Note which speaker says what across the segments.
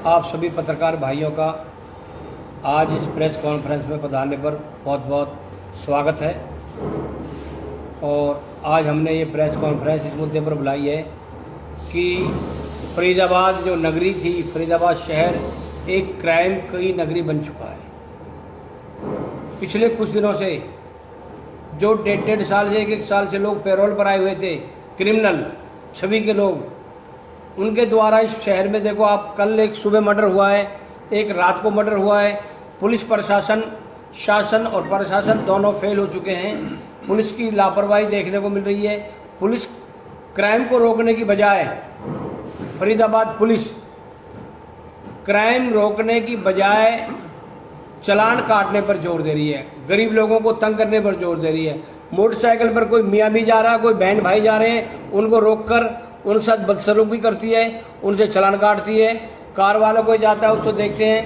Speaker 1: आप सभी पत्रकार भाइयों का आज इस प्रेस कॉन्फ्रेंस में पधारने पर बहुत बहुत स्वागत है। और आज हमने ये प्रेस कॉन्फ्रेंस इस मुद्दे पर बुलाई है कि फरीदाबाद जो नगरी थी, फरीदाबाद शहर एक क्राइम की नगरी बन चुका है। पिछले कुछ दिनों से जो डेढ़ साल से एक साल से लोग पैरोल पर आए हुए थे, क्रिमिनल छवि के लोग, उनके द्वारा इस शहर में देखो आप, कल एक सुबह मर्डर हुआ है, एक रात को मर्डर हुआ है। पुलिस प्रशासन, शासन और प्रशासन दोनों फेल हो चुके हैं। पुलिस की लापरवाही देखने को मिल रही है। पुलिस क्राइम को रोकने की बजाय, फरीदाबाद पुलिस क्राइम रोकने की बजाय चालान काटने पर जोर दे रही है, गरीब लोगों को तंग करने पर जोर दे रही है। मोटरसाइकिल पर कोई मियाँ भी जा रहा, कोई बहन भाई जा रहे हैं, उनको रोककर उनके साथ बदसलूकी करती है, उनसे चालान काटती है। कार वालों कोई जाता है उसको देखते हैं,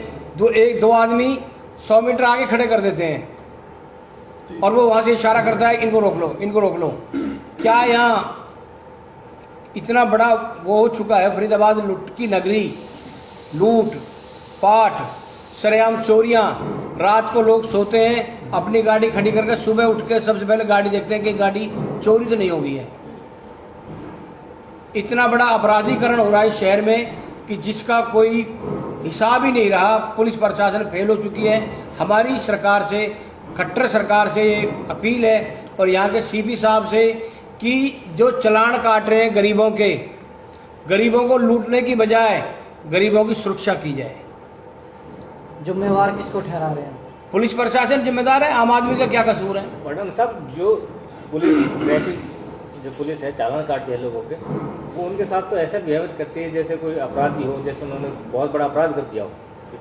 Speaker 1: एक दो आदमी 100 मीटर आगे खड़े कर देते हैं और वो वहाँ से इशारा करता है इनको रोक लो, इनको रोक लो। क्या यहाँ इतना बड़ा वो हो चुका है फरीदाबाद, लूट की नगरी, लूट पाट, सरेआम चोरियाँ। रात को लोग सोते हैं, अपनी गाड़ी खड़ी करके सुबह उठ के सबसे पहले गाड़ी देखते हैं कि गाड़ी चोरी तो नहीं हो गई है। इतना बड़ा अपराधीकरण हो रहा है इस शहर में कि जिसका कोई हिसाब ही नहीं रहा। पुलिस प्रशासन फेल हो चुकी है। हमारी सरकार से, खट्टर सरकार से ये अपील है और यहाँ के सीपी साहब से कि जो चालान काट रहे हैं गरीबों के, गरीबों को लूटने की बजाय गरीबों की सुरक्षा की जाए।
Speaker 2: जिम्मेवार किसको ठहरा रहे हैं?
Speaker 1: पुलिस प्रशासन जिम्मेदार है, आम आदमी का क्या कसूर है?
Speaker 3: मैडम साहब, जो पुलिस ट्रैफिक जो पुलिस है चालान काटती है लोगों के, वो उनके साथ तो ऐसा बिहेव करती है जैसे कोई अपराधी हो, जैसे उन्होंने बहुत बड़ा अपराध कर दिया हो,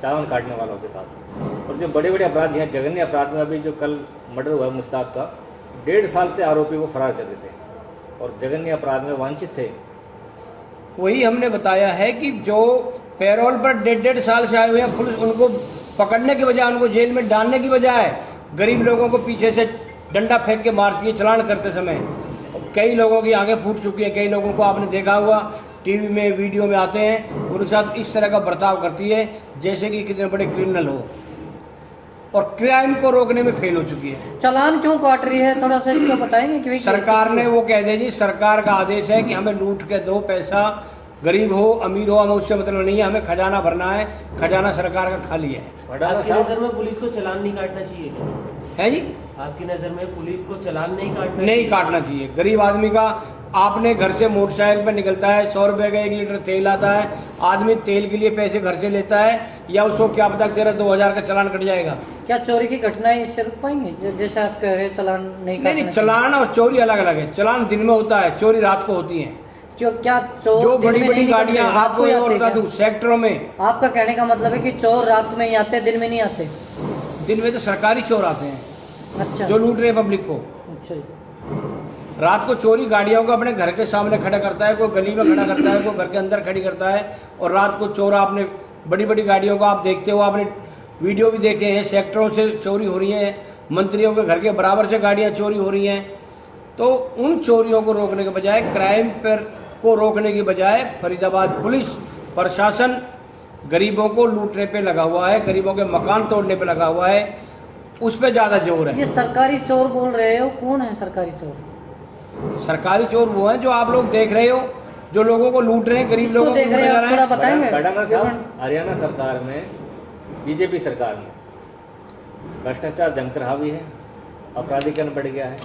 Speaker 3: चालान काटने वालों के साथ। और जो बड़े बड़े अपराधी हैं, जघन्य अपराध में, अभी जो कल मर्डर हुआ मुश्ताक का, 1.5 साल से आरोपी वो फरार चल रहे थे और जघन्य अपराध में वांछित थे।
Speaker 1: वही हमने बताया है कि जो पैरोल पर 1.5 साल से आए हुए हैं, पुलिस उनको पकड़ने की बजाय, उनको जेल में डालने की बजाय गरीब लोगों को पीछे से डंडा फेंक के मारती है चालान करते समय। कई लोगों की आंखें फूट चुकी है। कई लोगों को आपने देखा हुआ, टीवी में, वीडियो में आते हैं, उनके साथ इस तरह का बर्ताव करती है जैसे कि कितने बड़े क्रिमिनल हो, और क्राइम को रोकने में फेल हो चुकी है।
Speaker 2: चालान क्यों काट रही है, थोड़ा सा इसको बताएंगे? कि
Speaker 1: सरकार ने, वो कह दे जी, सरकार का आदेश है कि हमें लूट के दो, पैसा गरीब हो अमीर हो हमें उससे मतलब नहीं है, हमें खजाना भरना है, खजाना सरकार का खाली है।
Speaker 4: आपकी नजर में पुलिस को चालान नहीं काटना चाहिए क्या?
Speaker 1: है जी,
Speaker 4: आपकी नजर में पुलिस को चालान नहीं
Speaker 1: काटना चाहिए। गरीब आदमी का, आपने घर से मोटरसाइकिल पर निकलता है, 100 रुपए का 1 लीटर तेल आता है, आदमी तेल के लिए पैसे घर से लेता है, या उसको क्या पता तेरा 2000 का चालान कट जाएगा।
Speaker 2: क्या चोरी की घटनाएं इससे रुक पाएंगे? जैसे आप कह रहे हैं चालान नहीं,
Speaker 1: चालान और चोरी अलग अलग है। चालान दिन में होता है, चोरी रात को होती है। जो बड़ी बड़ी गाड़ियां, आपको ये और बता दूं, सेक्टरों में,
Speaker 2: आपका कहने का मतलब है कि चोर रात में ही आते हैं, दिन में नहीं आते?
Speaker 1: दिन में तो सरकारी चोर आते हैं।
Speaker 2: अच्छा,
Speaker 1: जो लूट रहे पब्लिक को।
Speaker 2: अच्छा।
Speaker 1: रात को चोरी गाड़ियों को अपने घर के सामने खड़ा करता है, कोई गली में खड़ा करता है, कोई घर के अंदर खड़ी करता है। और रात को चोर, आपने बड़ी बड़ी गाड़ियों को आप देखते हो, आपने वीडियो भी देखे हैं, सेक्टरों से चोरी हो रही है, मंत्रियों के घर के बराबर से गाड़ियाँ चोरी हो रही हैं। तो उन चोरियों को रोकने के बजाय, क्राइम पर को रोकने की बजाय फरीदाबाद पुलिस प्रशासन गरीबों को लूटने पे लगा हुआ है, गरीबों के मकान तोड़ने पे लगा हुआ है, उस पे ज्यादा जोर है।
Speaker 2: ये सरकारी चोर बोल रहे हो, कौन है सरकारी चोर?
Speaker 1: सरकारी चोर वो है जो आप लोग देख रहे हो, जो लोगों को लूट रहे हैं, गरीब लोगों को
Speaker 2: देख रहे हैं। थोड़ा बताएंगे?
Speaker 3: हरियाणा सरकार में, बीजेपी सरकार में भ्रष्टाचार जमकर हावी है, अपराधीकरण बढ़ गया है।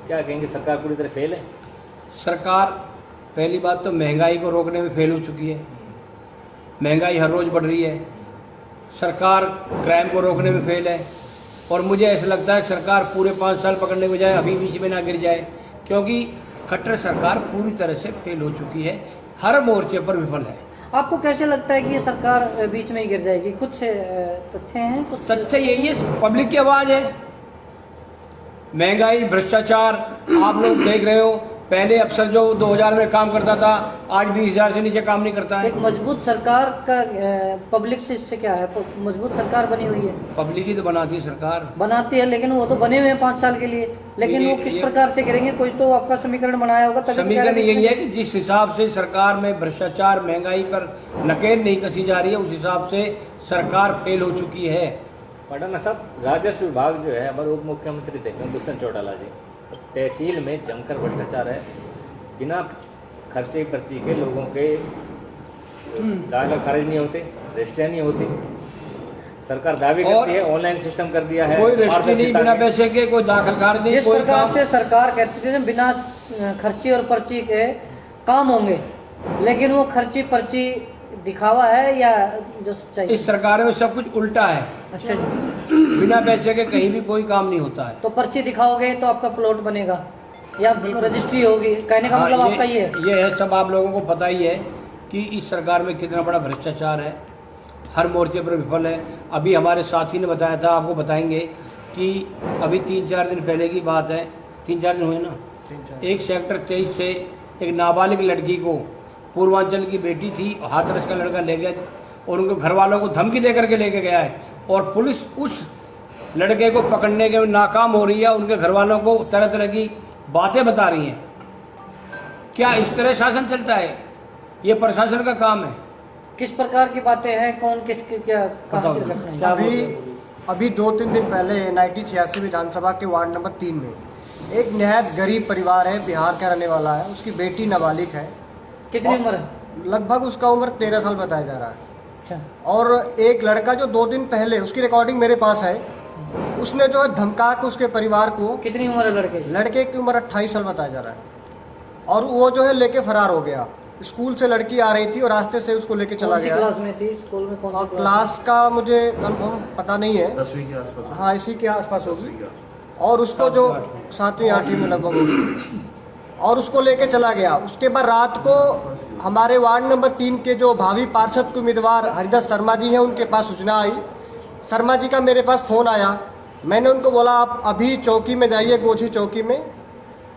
Speaker 3: क्या कहेंगे, सरकार पूरी तरह फेल है?
Speaker 1: सरकार, पहली बात तो महंगाई को रोकने में फेल हो चुकी है। महंगाई हर रोज बढ़ रही है। सरकार क्राइम को रोकने में फेल है। और मुझे ऐसा लगता है सरकार पूरे 5 साल पकड़ने के बजाय अभी बीच में ना गिर जाए, क्योंकि खट्टर सरकार पूरी तरह से फेल हो चुकी है, हर मोर्चे पर विफल है।
Speaker 2: आपको कैसे लगता है कि ये सरकार बीच में ही गिर जाएगी? कुछ तथ्य हैं? कुछ
Speaker 1: तथ्य यही है, पब्लिक की आवाज़ है। महंगाई, भ्रष्टाचार आप लोग देख रहे हो, पहले अफसर जो 2000 में काम करता था आज 20,000 से नीचे काम नहीं करता है।
Speaker 2: एक मजबूत सरकार का पब्लिक से इससे क्या है, मजबूत सरकार बनी हुई है,
Speaker 1: पब्लिक ही तो बनाती है सरकार,
Speaker 2: बनाती है, लेकिन वो तो बने हुए हैं 5 साल के लिए, लेकिन वो किस प्रकार से करेंगे? कोई तो आपका समीकरण बनाया होगा तभी।
Speaker 1: समीकरण यही है कि जिस हिसाब से सरकार में भ्रष्टाचार महंगाई पर नकेल नहीं कसी जा रही है उस हिसाब से सरकार फेल हो चुकी है।
Speaker 3: पढ़ना साहब, राजस्व विभाग जो है हमारे उप मुख्यमंत्री थे दुष्यंत चौटाला जी, तहसील में जमकर भ्रष्टाचार है। बिना खर्चे पर्ची के लोगों के दाखिला खारिज नहीं होते, रजिस्ट्रियाँ नहीं होती। सरकार दावे करती है ऑनलाइन सिस्टम कर दिया है,
Speaker 1: कोई रजिस्ट्री नहीं बिना पैसे के, कोई दाखिल खारिज नहीं।
Speaker 2: जिस प्रकार से सरकार कहती थी बिना खर्ची और पर्ची के काम होंगे, लेकिन वो खर्ची पर्ची दिखावा है या जो सच्चाई?
Speaker 1: इस सरकार में सब कुछ उल्टा है।
Speaker 2: अच्छा,
Speaker 1: बिना पैसे के कहीं भी कोई काम नहीं होता है।
Speaker 2: तो पर्ची दिखाओगे तो आपका प्लॉट बनेगा या रजिस्ट्री होगी, कहने का मतलब आपका ये
Speaker 1: है। सब आप लोगों को पता ही है कि इस सरकार में कितना बड़ा भ्रष्टाचार है, हर मोर्चे पर विफल है। अभी हमारे साथी ने बताया था, आपको बताएंगे कि अभी 3-4 दिन पहले की बात है, 3-4 दिन हुए ना, एक सेक्टर 23 से एक नाबालिग लड़की को, पूर्वांचल की बेटी थी, हाथरस का लड़का ले गया और उनके घर वालों को धमकी दे करके लेके गया है और पुलिस उस लड़के को पकड़ने के नाकाम हो रही है। उनके घर वालों को तरह तरह की बातें बता रही हैं। क्या इस तरह शासन चलता है? ये प्रशासन का काम है।
Speaker 2: किस प्रकार की बातें हैं, कौन किसके क्या कहाँ की घटना है?
Speaker 5: अभी 2-3 दिन पहले NIT 86 विधानसभा के वार्ड नंबर 3 में एक निहायत गरीब परिवार है, बिहार का रहने वाला है, उसकी बेटी नाबालिग है।
Speaker 2: कितनी उम्र है?
Speaker 5: लगभग उसका उम्र 13 साल बताया जा रहा है।
Speaker 2: अच्छा।
Speaker 5: और एक लड़का जो 2 दिन पहले, उसकी रिकॉर्डिंग मेरे पास है, उसने जो है धमका के उसके परिवार को।
Speaker 2: कितनी उम्र है लड़के की?
Speaker 5: लड़के की उम्र 28 साल बताया जा रहा है और वो जो है लेके फरार हो गया। स्कूल से लड़की आ रही थी और रास्ते से उसको लेके चला गया।
Speaker 2: क्लास में थी? स्कूल में कौन सी
Speaker 5: क्लास का मुझे कंफर्म पता नहीं है,
Speaker 6: 10वीं के आसपास।
Speaker 5: हाँ इसी के आसपास होगी। और उसको जो 7वीं-8वीं में लगभग होगी और उसको लेके चला गया। उसके बाद रात को हमारे वार्ड नंबर 3 के जो भावी पार्षद के उम्मीदवार हरिदास शर्मा जी हैं, उनके पास सूचना आई। शर्मा जी का मेरे पास फ़ोन आया। मैंने उनको बोला आप अभी चौकी में जाइए, गोझी चौकी में।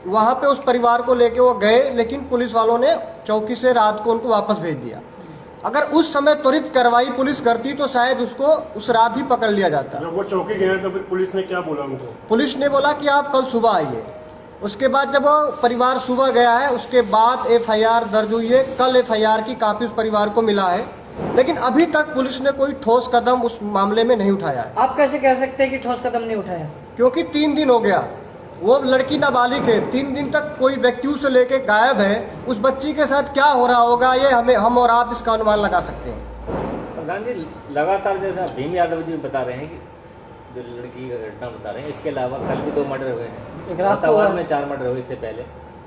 Speaker 5: वहाँ पे उस परिवार को लेके वो गए, लेकिन पुलिस वालों ने चौकी से रात को उनको वापस भेज दिया। अगर उस समय त्वरित कार्रवाई पुलिस करती तो शायद उसको उस रात ही पकड़ लिया जाता।
Speaker 6: जब वो चौकी गए तो फिर पुलिस ने क्या बोला उनको? पुलिस
Speaker 5: ने बोला कि आप कल सुबह आइए। उसके बाद जब वो परिवार सुबह गया है, उसके बाद FIR दर्ज हुई है। कल FIR की कापी उस परिवार को मिला है, लेकिन अभी तक पुलिस ने कोई ठोस कदम उस मामले में नहीं उठाया है।
Speaker 2: आप कैसे कह सकते हैं कि ठोस कदम नहीं उठाया?
Speaker 5: क्योंकि 3 दिन हो गया, वो लड़की नाबालिग है, 3 दिन तक कोई व्यक्ति उसे लेके गायब है। उस बच्ची के साथ क्या हो रहा होगा ये हम और आप इसका अनुमान लगा सकते हैं।
Speaker 3: प्रधान जी, लगातार जैसा भीम यादव जी बता रहे हैं कि जो लड़की की घटना बता रहे हैं, इसके अलावा कल भी 2 मर्डर हुए हैं, वातावरण में 4 मर्डर हुए इससे पहले।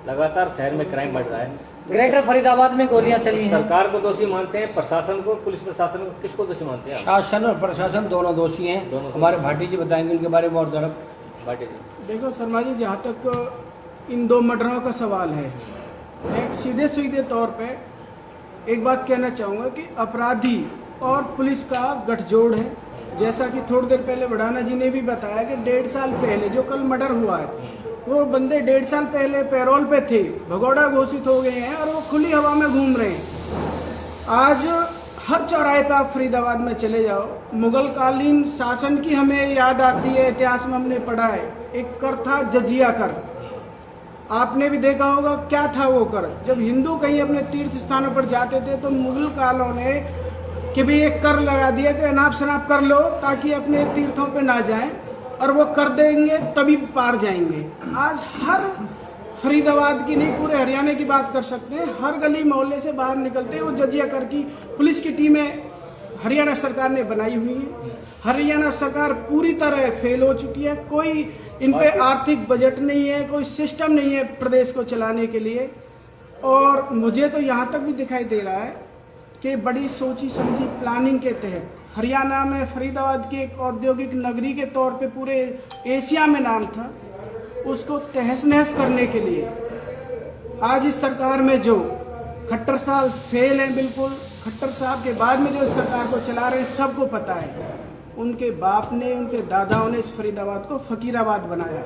Speaker 3: लगातार शहर में क्राइम बढ़ रहा है।
Speaker 2: ग्रेटर फरीदाबाद में गोलियां चली हैं।
Speaker 3: सरकार को दोषी मानते हैं, प्रशासन को, पुलिस प्रशासन को, किसको दोषी मानते हैं?
Speaker 1: शासन और प्रशासन दोनों दोषी हैं।
Speaker 3: दोनों
Speaker 1: हमारे भाटी जी बताएंगे उनके बारे में और जरा।
Speaker 3: भाटी जी,
Speaker 7: देखो शर्मा जी, जहाँ तक इन 2 मर्डरों का सवाल है, एक सीधे तौर पे एक बात कहना चाहूँगा कि अपराधी और पुलिस का गठजोड़ है। जैसा कि थोड़ी देर पहले बढ़ाना जी ने भी बताया कि 1.5 साल पहले जो कल मर्डर हुआ है, वो बंदे 1.5 साल पहले पैरोल पे थे, भगोड़ा घोषित हो गए हैं और वो खुली हवा में घूम रहे हैं। आज हर चौराहे पे आप फरीदाबाद में चले जाओ, मुगल कालीन शासन की हमें याद आती है, इतिहास में हमने पढ़ा है। एक कर था जजिया कर, आपने भी देखा होगा क्या था वो कर। जब हिंदू कहीं अपने तीर्थ स्थानों पर जाते थे तो मुगल कालों ने कि भाई एक कर लगा दिया कि अनाप शनाप कर लो ताकि अपने तीर्थों पे ना जाएं, और वो कर देंगे तभी पार जाएंगे। आज हर फरीदाबाद की नहीं, पूरे हरियाणा की बात कर सकते हैं, हर गली मोहल्ले से बाहर निकलते हैं वो जजिया कर की पुलिस की टीमें हरियाणा सरकार ने बनाई हुई है। हरियाणा सरकार पूरी तरह फेल हो चुकी है। कोई इन पे आर्थिक बजट नहीं है, कोई सिस्टम नहीं है प्रदेश को चलाने के लिए। और मुझे तो यहाँ तक भी दिखाई दे रहा है कि बड़ी सोची समझी प्लानिंग के तहत हरियाणा में फरीदाबाद की एक औद्योगिक नगरी के तौर पे पूरे एशिया में नाम था, उसको तहस नहस करने के लिए आज इस सरकार में जो खट्टर साहब फेल हैं, बिल्कुल खट्टर साहब के बाद में जो इस सरकार को चला रहे हैं सबको पता है। उनके बाप ने, उनके दादाओं ने इस फरीदाबाद को फकीराबाद बनाया,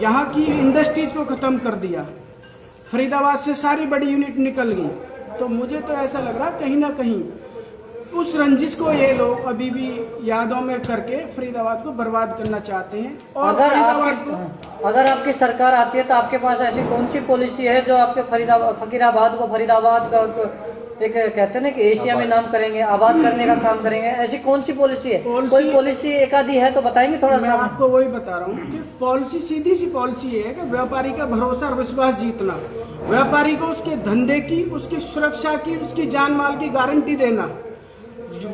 Speaker 7: यहाँ की इंडस्ट्रीज को ख़त्म कर दिया। फरीदाबाद से सारी बड़ी यूनिट निकल गई। तो मुझे तो ऐसा लग रहा कहीं ना कहीं उस रंजिश को ये लोग अभी भी यादों में करके फरीदाबाद को बर्बाद करना चाहते हैं। और
Speaker 2: अगर आपकी सरकार आती है तो आपके पास ऐसी कौन सी पॉलिसी है जो आपके फकीराबाद का एक कहते हैं ना कि एशिया में नाम करेंगे, आबाद करने का काम करेंगे, ऐसी कौन सी पॉलिसी है? कोई पॉलिसी एक आधी है तो बताएंगे थोड़ा सा।
Speaker 7: मैं आपको वही बता रहा हूँ कि पॉलिसी सीधी सी पॉलिसी है कि व्यापारी का भरोसा और विश्वास जीतना, व्यापारी को उसके धंधे की, उसकी सुरक्षा की, उसकी जान माल की गारंटी देना।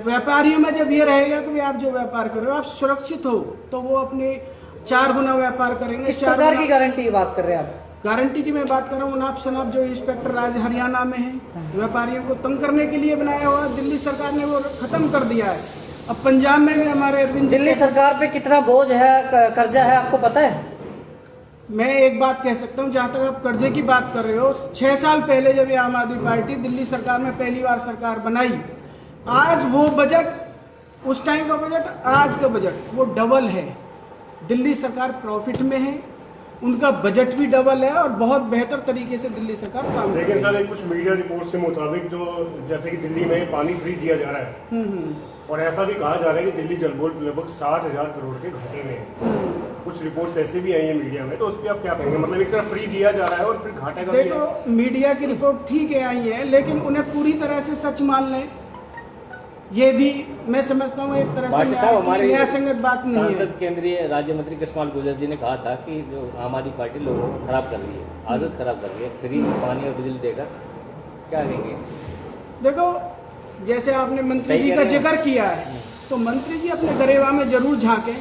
Speaker 7: व्यापारियों में जब ये रहेगा कि आप जो व्यापार कर रहे हो आप सुरक्षित हो, तो वो अपने 4 गुना व्यापार करेंगे।
Speaker 2: किस प्रकार की गारंटी की बात कर रहे हैं आप?
Speaker 7: गारंटी की मैं बात कर रहा हूँ नाप शनाप जो इंस्पेक्टर राज हरियाणा में है, व्यापारियों को तंग करने के लिए बनाया हुआ, दिल्ली सरकार ने वो खत्म कर दिया है। अब पंजाब में भी हमारे
Speaker 2: दिल्ली सरकार पे कितना बोझ है, कर्जा है, आपको पता है?
Speaker 7: मैं एक बात कह सकता हूँ, जहाँ तक आप कर्जे की बात कर रहे हो, 6 साल पहले जब ये आम आदमी पार्टी दिल्ली सरकार में पहली बार सरकार बनाई, आज वो बजट, उस टाइम का बजट, आज का बजट वो डबल है। दिल्ली सरकार प्रॉफिट में है, उनका बजट भी डबल है और बहुत बेहतर तरीके से दिल्ली सरकार काम कर रही है।
Speaker 6: लेकिन सर कुछ मीडिया रिपोर्ट के मुताबिक जो जैसे कि दिल्ली में पानी फ्री दिया जा रहा है और ऐसा भी कहा जा रहा है कि दिल्ली जल बोर्ड लगभग 60,000 करोड़ के घाटे में है। कुछ रिपोर्ट्स ऐसे भी आई हैं मीडिया में, तो उस पर आप क्या कहेंगे? मतलब एक तरफ फ्री दिया जा रहा है और फिर घाटे का
Speaker 7: देखो, मीडिया की रिपोर्ट ठीक है आई है, लेकिन उन्हें पूरी तरह से सच मान लें ये भी मैं समझता हूँ एक तरह से न्यायसंगत बात नहीं है।
Speaker 3: सांसद केंद्रीय राज्य मंत्री कृष्णपाल गुर्जर जी ने कहा था कि जो आम आदमी पार्टी लोगों को खराब कर रही है, आदत खराब कर रही है, फ्री पानी और बिजली देकर, क्या कहेंगे?
Speaker 7: देखो, जैसे आपने मंत्री जी का जिक्र किया है, तो मंत्री जी अपने गरेवा में जरूर झांके,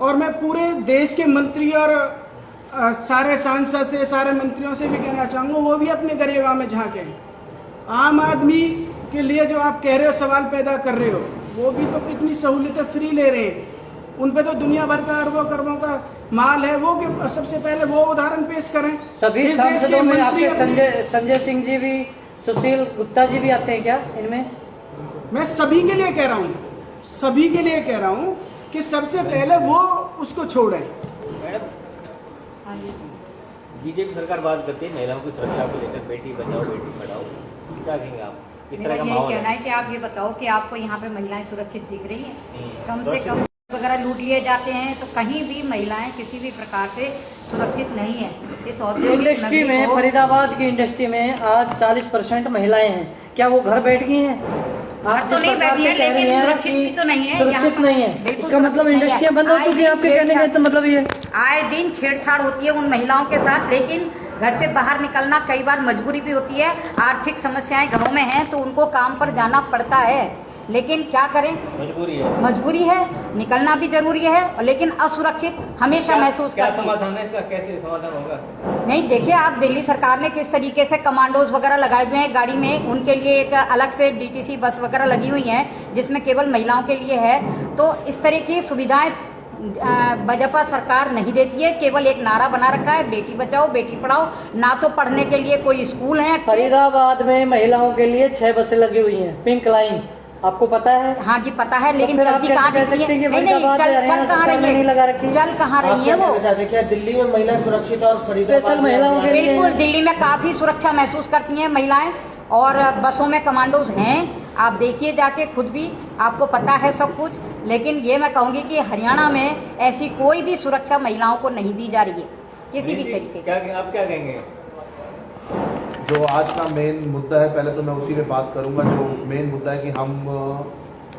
Speaker 7: और मैं पूरे देश के मंत्री और सारे सांसद से, सारे मंत्रियों से भी कहना चाहूँगा वो भी अपने गरेवा में झांके। आम आदमी के लिए जो आप कह रहे हो, सवाल पैदा कर रहे हो, वो भी तो कितनी सहूलियतें फ्री ले रहे हैं, उन पे तो दुनिया भर का अरबों करोड़ों का माल है। वो सबसे पहले वो उदाहरण पेश करें।
Speaker 2: सभी सांसदों में आपके संजय सिंह जी भी, सुशील गुप्ता जी भी आते हैं क्या इनमें?
Speaker 7: मैं सभी के लिए कह रहा हूँ, सभी के लिए कह रहा हूँ कि सबसे पहले वो उसको छोड़ें।
Speaker 3: बीजेपी सरकार बात करती है महिलाओं की सुरक्षा को लेकर, बेटी बचाओ बेटी पढ़ाओ, क्या कहेंगे आप?
Speaker 8: मेरा यही कहना है कि आप ये बताओ कि आपको यहाँ पे महिलाएं सुरक्षित दिख रही हैं? कम से कम वगैरह लूट लिए जाते हैं, तो कहीं भी महिलाएं किसी भी प्रकार से सुरक्षित नहीं है। इस
Speaker 2: इंडस्ट्री में, फरीदाबाद की इंडस्ट्री में आज 40% महिलाएं हैं, क्या वो घर बैठ गई हैं?
Speaker 8: आप तो नहीं बैठी है, लेकिन सुरक्षित भी तो नहीं है,
Speaker 2: सुरक्षित नहीं है। इसका मतलब इंडस्ट्रियां बंद हो चुकी है आपके कहने का मतलब ये?
Speaker 8: आए दिन छेड़छाड़ होती है उन महिलाओं के साथ, लेकिन घर से बाहर निकलना कई बार मजबूरी भी होती है, आर्थिक समस्याएं घरों में हैं तो उनको काम पर जाना पड़ता है, लेकिन क्या करें, मजबूरी है, निकलना भी जरूरी है, लेकिन असुरक्षित हमेशा महसूस करते हैं।
Speaker 3: क्या समाधान है इसका, कैसे समाधान होगा?
Speaker 8: नहीं, देखिए आप, दिल्ली सरकार ने किस तरीके से कमांडोज वगैरह लगाए हुए हैं गाड़ी में, उनके लिए एक अलग से डीटीसी बस वगैरह लगी हुई है जिसमें केवल महिलाओं के लिए है। तो इस तरह की सुविधाएं भाजपा सरकार नहीं देती है, केवल एक नारा बना रखा है, बेटी बचाओ बेटी पढ़ाओ। ना तो पढ़ने के लिए कोई स्कूल है।
Speaker 2: फरीदाबाद में महिलाओं के लिए 6 बसें लगी हुई हैं, पिंक लाइन, आपको पता है?
Speaker 8: हाँ जी पता है, लेकिन चलती कहाँ रही है? चल कहाँ रही है? चल कहाँ रही है वो?
Speaker 4: देखिए, दिल्ली में महिला सुरक्षित और
Speaker 2: स्पेशल महिलाओं के लिए
Speaker 8: बिल्कुल, दिल्ली में काफी सुरक्षा महसूस करती हैं महिलाएं, और बसों में कमांडोज हैं, आप देखिए जाके खुद भी, आपको पता है सब कुछ। लेकिन ये मैं कहूँगी कि हरियाणा में ऐसी कोई भी सुरक्षा महिलाओं को नहीं दी जा रही है किसी भी तरीके की।
Speaker 3: आप क्या कहेंगे?
Speaker 9: जो आज का मेन मुद्दा है, पहले तो मैं उसी पे बात करूंगा। जो मेन मुद्दा है कि हम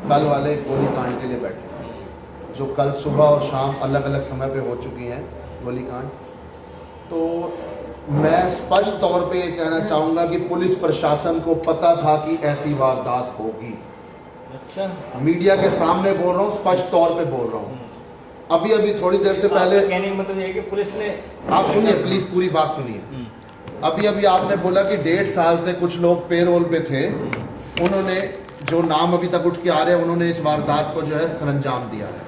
Speaker 9: कल वाले गोलीकांड के लिए बैठे हैं, जो कल सुबह और शाम अलग अलग समय पे हो चुकी हैं गोलीकांड। तो मैं स्पष्ट तौर पे ये कहना चाहूँगा कि पुलिस प्रशासन को पता था कि ऐसी वारदात होगी।
Speaker 3: अच्छा,
Speaker 9: मीडिया के सामने बोल रहा हूँ, स्पष्ट तौर पे बोल रहा हूँ। अभी थोड़ी देर से पहले,
Speaker 3: कहने का मतलब ये है कि पुलिस ने,
Speaker 9: आप सुनिए प्लीज, पूरी बात सुनिए। अभी आपने बोला कि 1.5 साल से कुछ लोग पेरोल पे थे, उन्होंने जो नाम अभी तक उठ के आ रहे हैं, उन्होंने इस वारदात को जो है सरंजाम दिया है।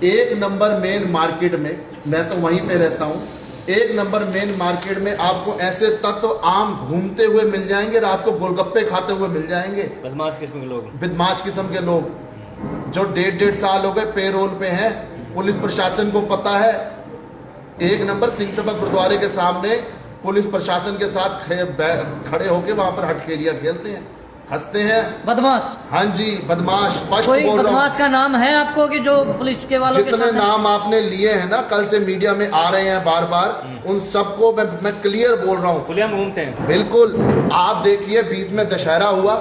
Speaker 9: 1 नंबर मेन मार्केट में, मैं तो वहीं पे रहता हूँ, 1 नंबर मेन मार्केट में आपको ऐसे तत्व आम घूमते हुए मिल जाएंगे, रात को गोलगप्पे खाते हुए मिल जाएंगे।
Speaker 3: बदमाश किस्म के लोग,
Speaker 9: बदमाश किस्म के लोग जो 1.5 साल हो गए पेरोल पे हैं। पुलिस प्रशासन को पता है। 1 नंबर सिंह सभा गुरुद्वारे के सामने पुलिस प्रशासन के साथ खड़े होके वहां पर हटखेरिया खेलते हैं, हंसते हैं।
Speaker 2: बदमाश।
Speaker 9: हाँ जी, बदमाश, स्पष्ट
Speaker 2: कोई
Speaker 9: बोल रहा हूँ।
Speaker 2: बदमाश का नाम है आपको कि जो पुलिस के वालों के
Speaker 9: जितने
Speaker 2: साथ है?
Speaker 9: नाम आपने लिए हैं ना, कल से मीडिया में आ रहे हैं बार बार, उन सबको मैं क्लियर बोल रहा हूँ।
Speaker 3: खुलेआम घूमते हैं।
Speaker 9: बिल्कुल। आप देखिए, बीच में दशहरा हुआ,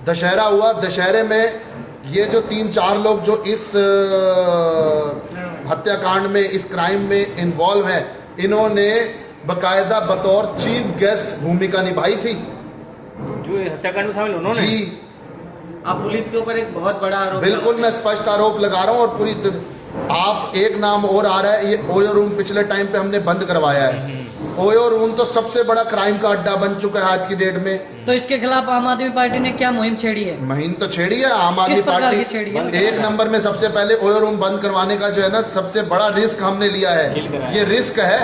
Speaker 9: दशहरे में ये जो 3-4 लोग जो इस हत्याकांड में, इस क्राइम में इन्वॉल्व हैं, इन्होंने बकायदा बतौर चीफ गेस्ट भूमिका निभाई थी।
Speaker 3: जो हत्याकांड में शामिल उन्होंने?
Speaker 9: जी।
Speaker 4: अब पुलिस के ऊपर एक बहुत बड़ा आरोप
Speaker 9: बिल्कुल, मैं स्पष्ट आरोप लगा रहा हूँ। और पूरी आप एक नाम और आ रहा है, ये ओयो रूम पिछले टाइम पे हमने बंद करवाया है। ओयो रूम तो सबसे बड़ा क्राइम का अड्डा बन चुका है आज की डेट में।
Speaker 2: तो इसके खिलाफ आम आदमी पार्टी ने क्या मुहिम छेड़ी है?
Speaker 9: मुहिम तो छेड़ी है आम आदमी
Speaker 2: किस प्रकार की
Speaker 9: पार्टी।
Speaker 2: छेड़ी है?
Speaker 9: एक नंबर में सबसे पहले ओयो रूम बंद करवाने का जो है ना, सबसे बड़ा रिस्क हमने लिया है। ये रिस्क है।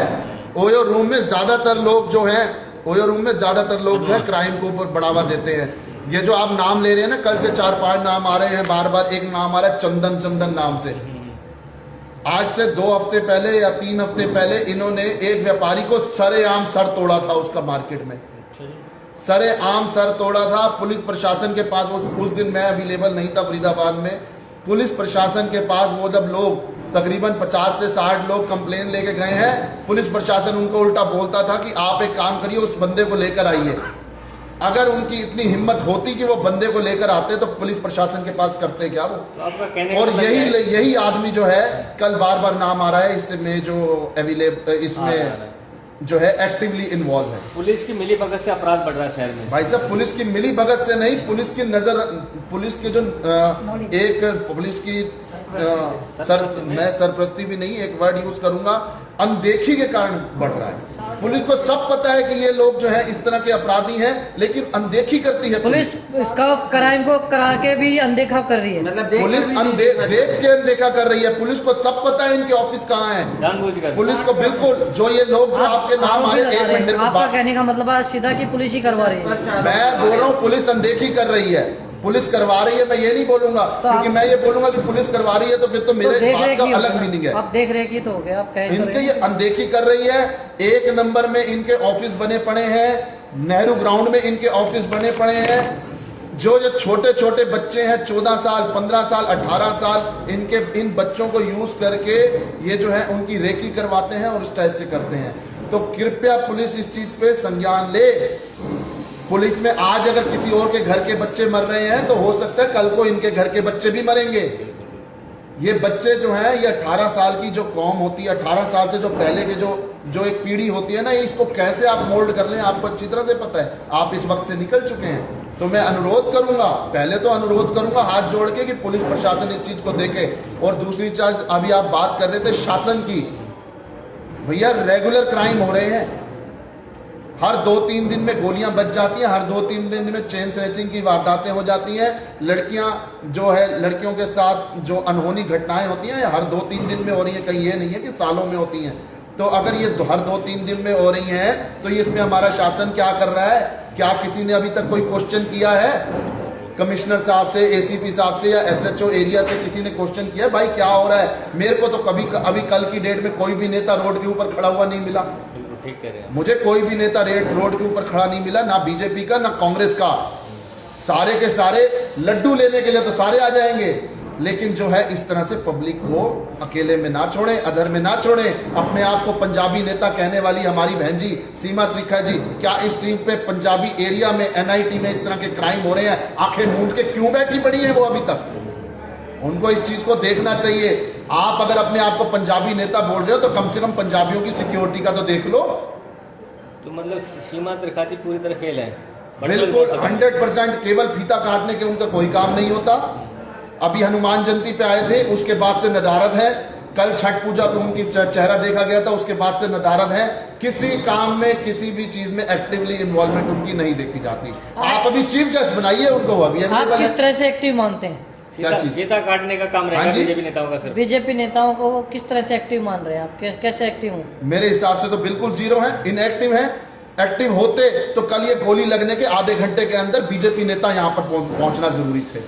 Speaker 9: ओयो रूम में ज्यादातर लोग जो हैं, क्राइम को बढ़ावा देते हैं। ये जो आप नाम ले रहे हैं ना, कल से 4-5 नाम आ रहे हैं बार बार। एक नाम आ रहा है चंदन नाम से। आज से 2 हफ्ते पहले या 3 हफ्ते पहले इन्होंने एक व्यापारी को सरेआम सर तोड़ा था उसका मार्केट में। सरेआम सर तोड़ा था। पुलिस प्रशासन के पास उस दिन मैं अवेलेबल नहीं था फरीदाबाद में। पुलिस प्रशासन के पास वो जब लोग तकरीबन 50 से 60 लोग कंप्लेन लेके गए हैं, पुलिस प्रशासन उनको उल्टा बोलता था कि आप एक काम करिए, उस बंदे को लेकर आइए। अगर उनकी इतनी हिम्मत होती कि वो बंदे को लेकर आते तो पुलिस प्रशासन के पास करते क्या वो?
Speaker 3: तो आपका कहने
Speaker 9: और यही आदमी जो है, कल बार बार नाम आ रहा है इसमें, जो इसमें जो है एक्टिवली इन्वॉल्व है।
Speaker 3: पुलिस की मिली भगत से अपराध बढ़ रहा है शहर में।
Speaker 9: भाई साहब, पुलिस की मिली भगत से नहीं, पुलिस की नजर, पुलिस की जो पुलिस की मैं सरप्रस्ती भी नहीं, एक वर्ड यूज करूंगा, अनदेखी के कारण बढ़ रहा है। पुलिस को सब पता है कि ये लोग जो है इस तरह के अपराधी हैं, लेकिन अनदेखी करती है
Speaker 2: पुलिस। इसका क्राइम को करा के भी अनदेखा कर रही है।
Speaker 4: मतलब
Speaker 9: पुलिस देख के अनदेखा कर रही है। पुलिस को सब पता है इनके ऑफिस कहाँ है।
Speaker 3: जानबूझकर
Speaker 9: पुलिस को बिल्कुल, जो ये लोग जो आपके नाम आ रहे, एक मिनट
Speaker 2: आपका कहने का मतलब है सीधा कि पुलिस ही करवा रही है?
Speaker 9: मैं बोल रहा हूँ पुलिस अनदेखी कर रही है, पुलिस करवा रही है। मैं ये नहीं बोलूंगा, क्योंकि मैं ये बोलूंगा कि पुलिस करवा रही है तो फिर तो मेरे बात का अलग मीनिंग है।
Speaker 2: आप देख रहे की तो हो गया, आप कह
Speaker 9: इनके ये अनदेखी कर रही है। एक नंबर में इनके ऑफिस बने पड़े हैं, नेहरू ग्राउंड में इनके ऑफिस बने पड़े हैं। जो छोटे छोटे बच्चे हैं, 14 साल, 15 साल, 18 साल, इन बच्चों को यूज करके ये जो है उनकी रेकी करवाते हैं और इस टाइप से करते हैं। तो कृपया पुलिस इस चीज पे संज्ञान ले। पुलिस में आज अगर किसी और के घर के बच्चे मर रहे हैं तो हो सकता है कल को इनके घर के बच्चे भी मरेंगे। ये बच्चे जो हैं, ये 18 साल की जो कौम होती है, 18 साल से जो पहले के जो एक पीढ़ी होती है ना, इसको कैसे आप मोल्ड कर लें आपको अच्छी तरह से पता है। आप इस वक्त से निकल चुके हैं। तो मैं अनुरोध करूंगा, पहले तो अनुरोध करूंगा हाथ जोड़ के कि पुलिस प्रशासन इस चीज को देखे। और दूसरी चीज, अभी आप बात कर रहे थे शासन की, भैया रेगुलर क्राइम हो रहे हैं। हर 2-3 दिन में गोलियां बच जाती हैं, हर 2-3 दिन में चेन स्नैचिंग की वारदातें हो जाती हैं। लड़कियां जो है, लड़कियों के साथ जो अनहोनी घटनाएं होती हैं हर 2-3 दिन में हो रही हैं, कहीं ये नहीं है कि सालों में होती हैं। तो अगर ये हर 2-3 दिन में हो रही हैं तो ये इसमें हमारा शासन क्या कर रहा है? क्या किसी ने अभी तक कोई क्वेश्चन किया है कमिश्नर साहब से, एसीपी साहब से या एसएचओ एरिया से? किसी ने क्वेश्चन किया भाई क्या हो रहा है? मेरे को तो कभी अभी कल की डेट में कोई भी नेता रोड के ऊपर खड़ा हुआ नहीं मिला।
Speaker 3: ठीक कह रहे हैं।
Speaker 9: मुझे कोई भी नेता रोड के ऊपर खड़ा नहीं मिला, ना बीजेपी का ना कांग्रेस का। सारे के सारे लड्डू लेने के लिए तो सारे आ जाएंगे, लेकिन जो है इस तरह से पब्लिक को अकेले में ना छोड़ें, अधर में ना छोड़ें। अपने आप को पंजाबी नेता कहने वाली हमारी बहन जी सीमा त्रिखा जी, क्या इस टीम पे पंजाबी एरिया में एनआईटी में इस तरह के क्राइम हो रहे हैं, आंखें मूंद के क्यों बैठी पड़ी है वो अभी तक? उनको इस चीज को देखना चाहिए। आप अगर अपने आप को पंजाबी नेता बोल रहे हो तो कम से कम पंजाबियों की सिक्योरिटी का तो देख लो।
Speaker 3: तो मतलब सीमा त्रिखाती पूरी तरह फेल है।
Speaker 9: बिल्कुल 100%। केवल फीता काटने के उनका कोई काम नहीं होता। अभी हनुमान जयंती पे आए थे, उसके बाद से नदारद है। कल छठ पूजा पे उनकी चेहरा देखा गया था, उसके बाद से नदारद है। किसी काम में, किसी भी चीज में एक्टिवली इन्वॉल्वमेंट उनकी नहीं देखी जाती। आप अभी चीफ गेस्ट बनाइए उनको। अभी
Speaker 2: आप किस तरह से एक्टिव मानते हैं?
Speaker 9: क्या चीज?
Speaker 3: फीता काटने का काम रहेगा बीजेपी नेताओं का। सिर्फ
Speaker 2: बीजेपी नेताओं को किस तरह से एक्टिव मान रहे हैं आप? कैसे एक्टिव हो?
Speaker 9: मेरे हिसाब से तो बिल्कुल जीरो है, इनएक्टिव है। एक्टिव होते तो कल ये गोली लगने के आधे घंटे के अंदर बीजेपी नेता यहाँ पर पहुंचना जरूरी थे।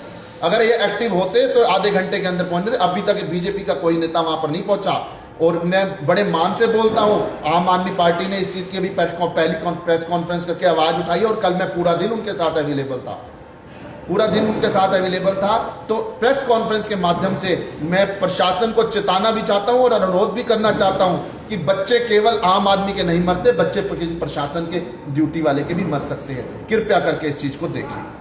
Speaker 9: अगर ये एक्टिव होते तो आधे घंटे के अंदर पहुंचते थे। अभी तक बीजेपी का कोई नेता वहां पर नहीं पहुंचा। और मैं बड़े मान से बोलता हूं, आम आदमी पार्टी ने इस चीज की अभी पहली प्रेस कॉन्फ्रेंस करके आवाज उठाई और कल मैं पूरा दिन उनके साथ अवेलेबल था, पूरा दिन उनके साथ अवेलेबल था। तो प्रेस कॉन्फ्रेंस के माध्यम से मैं प्रशासन को चेताना भी चाहता हूं और अनुरोध भी करना चाहता हूं कि बच्चे केवल आम आदमी के नहीं मरते, बच्चे प्रशासन के ड्यूटी वाले के भी मर सकते हैं। कृपया करके इस चीज को देखें।